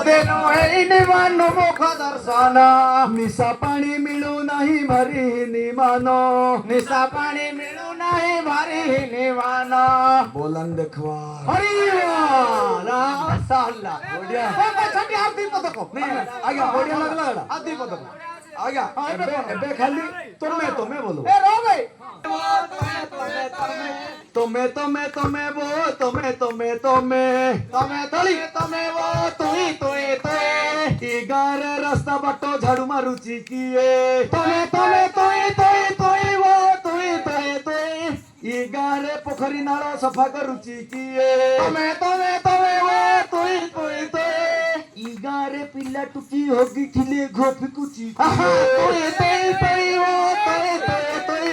ଦେନୁ ହେଇନି ମାନ ମୁଖ ଦର୍ଶନ ନିଶା ପାଣି ମିଳୁନାହିଁ ଭାରି ନିମାନ ନିଶା ପାଣି ମିଳୁନାହିଁ ଭାରି ନିମାନ ବୋଲନ୍ ଦେଖବା ହରିଲା ସାଲା ବଢିଆ ଛାଟି ଆଉ ଦି ପଦକ ଆଜ୍ଞା ବଢିଆ ଲାଗିଲା ଏଇଟା ଆଉ ଦି ପଦକ ଆଜ୍ଞା ଏବେ ଖାଲି ତମେ ତମେ ବୋଲ ଏ ରହ ଭାଇ ତମେ ତମେ ତମେ ବୋ ତମେ ତମେ ତମେ ତମେ ତଳି ତମେ ଓ ତୁଇ ତୁଇ ତୁଇ ଏ ଗାଁରେ ରାସ୍ତା ବାଟ ଝାଡୁ ମାରୁଛି କିଏ ତମେ ତମେ ତୁଇ ତୁଇ ତୁଇ ଓ ତୁଇ ତୁଇ ତୁଇ ଏ ଗାଁରେ ପୋଖରୀ ନାଳ ସଫା କରୁଛି କିଏ ତମେ ତମେ ତମେ ଓ ତୁଇ ତୁଇ ତୁଇ ଇ ଗାଁରେ ପିଲା ଟୁକି ହଗି ଥିଲେ ଘୋ ଫିକୁଛି ତୁଇ ତୁଇ ତୁଇ ଓ ତୁଇ ତୁଇ ତୁଇ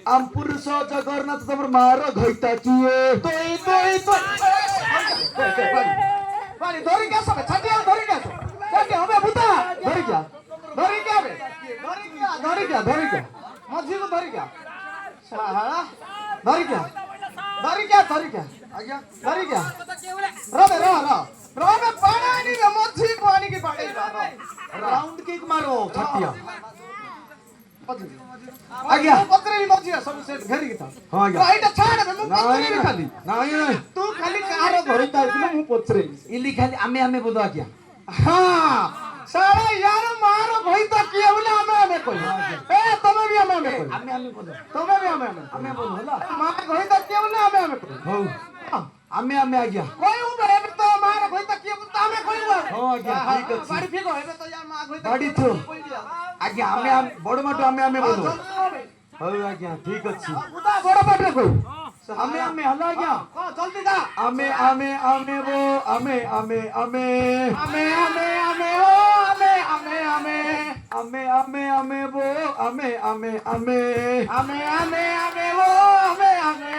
ଆମ ପୁରୁଷ ଜଗନ୍ନାଥ ତମର ମାର ଘଇତା କିଏ ତୁଇ ତୁଇ ତୁଇ ପାଣି ଧରିକି ଆସ ଛାଟି ଆଉ ଧରିକି ଆସ ଛାଟି হবে ଭୂତା ଧରିକା ଧରିକି ଆବେ ଧରିକି ଧରିକି ମଝିକୁ ଧରିକି ସାହା ଧରିକି ଧରିକି ଧରିକି ଆଜ୍ଞା ଧରିକି ରବେ ରହ ରବେ ପାଣି ଆଣିବେ ମଝିକୁ ଆଣିକି ପାଣିବା ରାଉଣ୍ଡ କିକ୍ ମାର ଛାଟିଆ ଆଜ୍ଞା ପତ୍ରେଇ ମଝିଆ ସବୁ ସେଟ ଘେରିକି ଥା ହଁ ଆଜ୍ଞା ଏଇଟା ଛାଡ ମୁଁ ପତ୍ରେଇ ଖାଲି ନାଇଁ ତୁ ଖାଲି କାହାର ଧରିତା ହେଇଥିଲା ମୁଁ ପତ୍ରେଇ ଇଲି ଖାଲି ଆମେ ବୋଧ ଆଜ୍ଞା ହଁ ସାରା यार मार भइता किए बोले हमें कहि ए तमे भी हमें कहि ଆମେ ବୋଧ तमे भी हमें ଆମେ ବୋଧ ହେଲା मार भइता किए बोले हमें कहि ହଉ ଆମେ ଆଜ୍ଞା कोई उबे तो मार भइता किए बोले हमें कहि ହଁ ଆଜ୍ଞା ଠିକ ଅଛି बाड़ी फिगो हेबे तो यार मार भइता ବାଡି ଥୁ ଆଜ୍ଞା ଆମେ ବଡ ମାଠୁ ଆମେ ବୋଧ ହଉ ଆଜ୍ଞା ଠିକ ଅଛି उदा बड़ पाटे को ଆମେ ହେଲା ଆଜ୍ଞା जल्दी जा ଆମେ ବୋ ଆମେ ओ ଆମେ ବୋ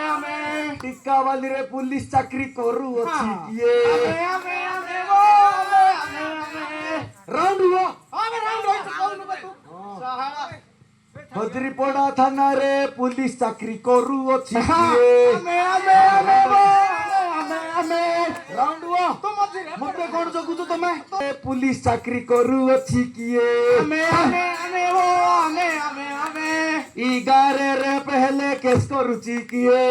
ଆମେ ଟିକାବାଲିରେ ପୁଲିସ ଚାକିରି କରୁ ଅଛି କିଏ ରାଉଣ୍ଡ ହୁଅ ହଜରିପଡା ଥାନାରେ ପୁଲିସ ଚାକିରି କରୁ ଅଛି କିଏ ରାଉଣ୍ଡ ହୁଅ ମତେ କଣ ଜଗୁଛ ତମେ ପୁଲିସ ଚାକିରି କରୁ ଅଛି କିଏ ଇ ଗାଁରେ ରେପ ହେଲେ କେସ୍ କରୁଛି କିଏ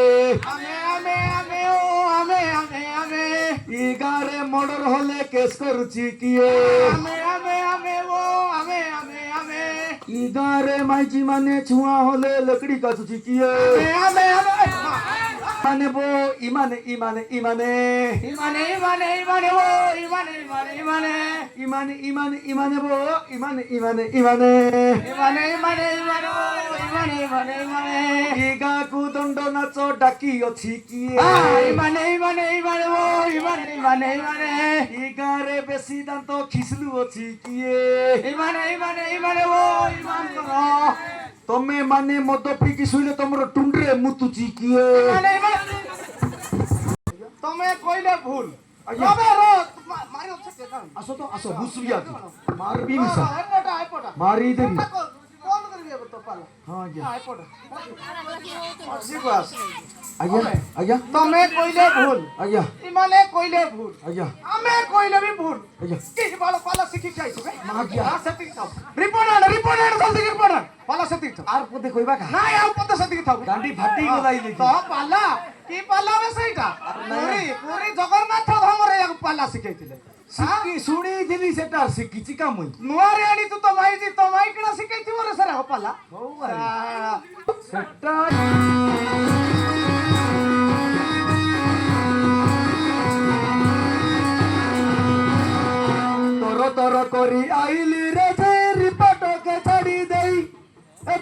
ଇ ଗାଁରେ ମର୍ଡର ହେଲେ କେସ୍ କରୁଛି କିଏ ଇ ଗାଁରେ ମାଇଜି ମାନେ ଛୁଆ ହଲେ ଲକଡି କାଚୁଛି କିଏ ମାନେ ବୋ ଇମାନେ ଇମାନେ ଇମାନେ ଇମାନେ ବୋ ଇମାନେ ଇ ଗାଁକୁ ଦଣ୍ଡ ନାଚ ଡାକି ଅଛି କିଏ ଇ ଗାଁରେ ବେଶୀ ଦାନ୍ତ ଖିସଲୁ ଅଛି କିଏ ତମେ ମାନେ ମଦ ପିଇକି ଶୋଇଲେ ତମର ଟୁଣ୍ଡରେ ମୁତୁଛି କିଏ ତମେ କହିଲେ ଭୁଲ ଆଜ୍ଞା। ରବେ ର ମାରି ଅଛି କେଟା ଆସ ତ ଆସ ବୁସବି ଆଜି ମାରବି ମିଶା ଏପଟା ମାରି ଦେବି କଣ କରିବି ଏବେ ତ ପାଲା ହଁ ଆଜ୍ଞା ଏପଟା ଅସିକୁ ଆସ ଆଜ୍ଞା ଆଜ୍ଞା ତମେ କହିଲେ ଭୁଲ ଆଜ୍ଞା ଇମାନେ କହିଲେ ଭୁଲ ଆଜ୍ଞା ଆମେ କହିଲେ ବି ଭୁଲ ଆଜ୍ଞା କି ବାଳ ପାଲା ଶିଖି ଯାଇଛୁ ବେ ଆଜ୍ଞା। ସେତିକି ଥାଉ ରିପୋର୍ଟ ଜଲ୍ଦି ରିପୋର୍ଟ ପାଲା ସେତିକି ଥାଉ ଆର ପଦେ କହିବା କା ନାଇଁ ଆଉ ପଦ ସେତିକି ଥାଉ ଦାଣ୍ଡି ଫାଟି ଗଲାଇ ଦେଖି ତ ପାଲା କି ପାଲା ବେ ସେଇଟା ପୁରୀ ଜଗନ୍ନାଥ ଧାମରେ ୟାକୁ ପାଲା ଶିଖେଇଥିଲେ ଶିଖି ଶୁଣିଥିଲି ସେଟା ଶିଖିଛି କାମ ନୂଆରେ ଆଣି ତୁ ତ ମାଇଜି ତ ମାଇକିଣା ଶିଖେଇଥିବ ରେ ସେରା ପାଲା ହଉ ସେଟା ତର କରି ଆଇଲି ରେ ଯେ ରିପୋର୍ଟକେ ଛାଡ଼ି ଦେଇ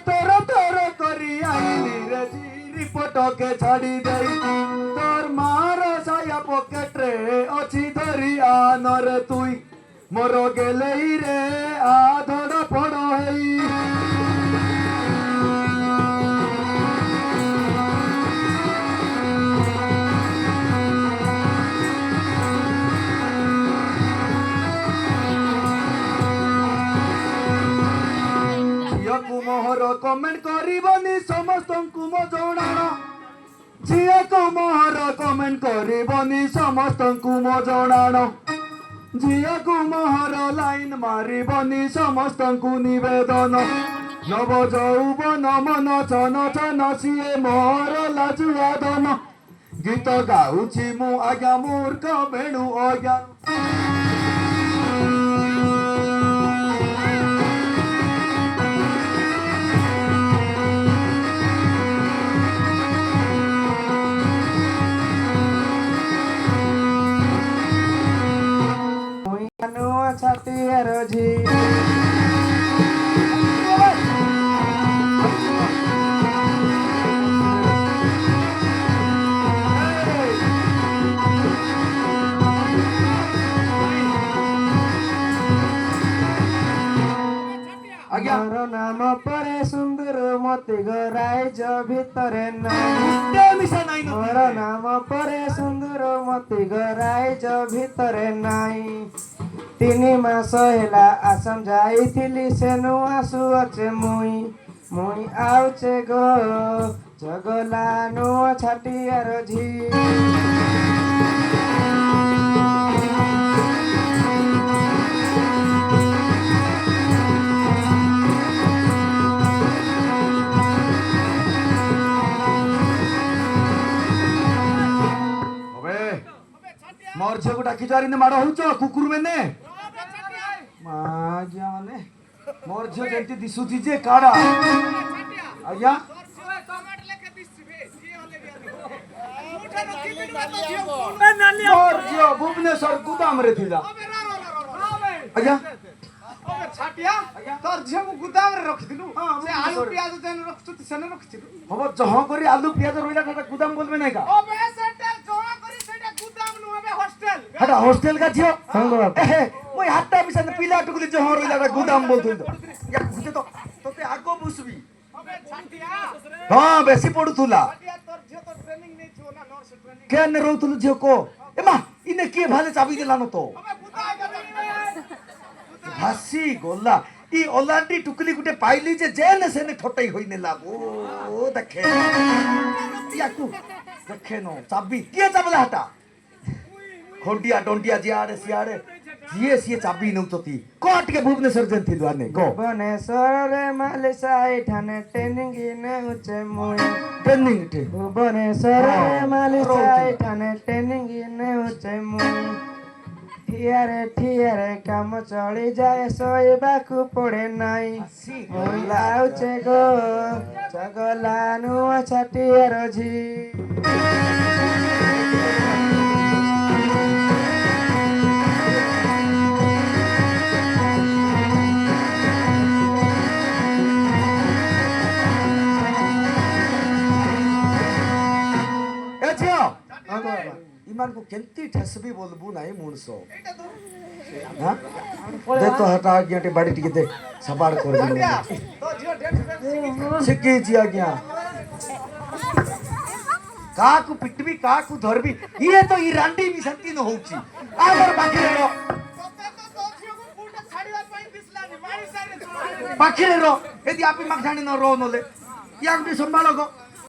ତର କରି ଆଇଲି ରେ ଯେ ରିପୋର୍ଟକେ ଛାଡ଼ି ଦେଇ ତୋର ମାର ସାୟା ପକେଟରେ ଅଛି ଧରି ଆନରେ ତୁଇ ମୋର ଗେଲେଇ ରେ ଆଧଡ଼ ପଡ଼ ହେଇ ଝିଅକୁ ମୋହର କମେଣ୍ଟ କରିବନି ସମସ୍ତଙ୍କୁ ମୋ ଜଣାଣ ଝିଅକୁ ମୋହର କମେଣ୍ଟ କରିବନି ସମସ୍ତଙ୍କୁ ମୋ ଜଣାଣ ଝିଅକୁ ମୋହର ଲାଇନ ମାରିବନି ସମସ୍ତଙ୍କୁ ନିବେଦନ ନବ ଯୌବନ ମନ ଚନ ଚନ ସିଏ ମୋର ଲାଜୁଆ ଧନ ଗୀତ ଗାଉଛି ମୁଁ ଆଜ୍ଞା ମୂର୍ଖ ବେଣୁ ଅଜ୍ଞାନ ଛାତିଆର ଝି ଆଜ୍ଞା ମୋର ନାମ ପରେ ସୁନ୍ଦର ମତେ ଗରାଇଜ ଭିତରେ ନାହିଁ ଏତେ ମିଶା ନାହିଁ ମୋର ନାମ ପରେ ସୁନ୍ଦର ମତେ ଗରାଇଜ ଭିତରେ ନାହିଁ 3 ମାସ ହେଲା ଆସାମ ଯାଇଥିଲି ସେନୁ ଆସୁଅଛେ ମୁଇଁ ଆଉଛେ ଗୋ ଜଗଲା ନୂଆ ଛାଟିଆର ଝି मोर झील को डाकी जारी माड़ हो कुकुर मैंने आज्ञा माने मोर झील जमती दिशुची जे काड़ा आज्ञा मोर झील भुवनेश्वर गुदाम रे थिला आज्ञा छाटिया तोर झियो गुदाम रे रखिथिलु से आलू प्याज देन रखछु सेने रखिथिलु हबो जह करी आलू प्याज रोइला टाटा गुदाम बोलबे नै का ओबे सेटा जहा करी सेटा गुदाम नु हबे हॉस्टल हटा हॉस्टल का झियो हां बाबा ए मोय हातटा बिसन पिला टुकुली जह रोइला टाटा गुदाम बोलथु तो या बुझे तो तोते आगो बुसबी ओबे छाटिया हां बेसी पडुथुला छाटिया तोर झियो तो ट्रेनिंग नै छु ना नर्स ट्रेनिंग केन रोथुलु झियो को एमा इने के भाले चाबी देला न तो ओबे गुदाम भासी गोला ई ओलांडी टुकली गुटे पाइली जे जेने सेने ठोटई होइने लागो ओ देखे याकू देखे नो चाबी के चाबला हटा खोंडिया डोंडिया जियाड़े सियाड़े जिए सिए चाबी नउतती कोट के भुवनेश्वर जन थिलु आने गो भुवनेश्वर रे मालिसाई ठाने ट्रेनिंग ने उचे मुई ट्रेनिंग टे भुवनेश्वर रे मालिसाई ठाने ट्रेनिंग ने उचे मुई ठियारे काम चली जाए सोइबाकू पड़े नाई लाउचे गो चगला नुआ छाटियार झी ए झियो इमान को केंती ठसबी बोलबू नाही मुनसो हां दे तो हटा आज्ञा बाड़ी टिके दे सबाड़ कर दे तो झियो डेट सिक्की जी आज्ञा काकू पिटबी काकू धरबी ये तो ई रांडी मिसंती न होउची आगर बाकी रो बाकी रो यदि आपी मग जाने न रो नले याक भी संभालो गो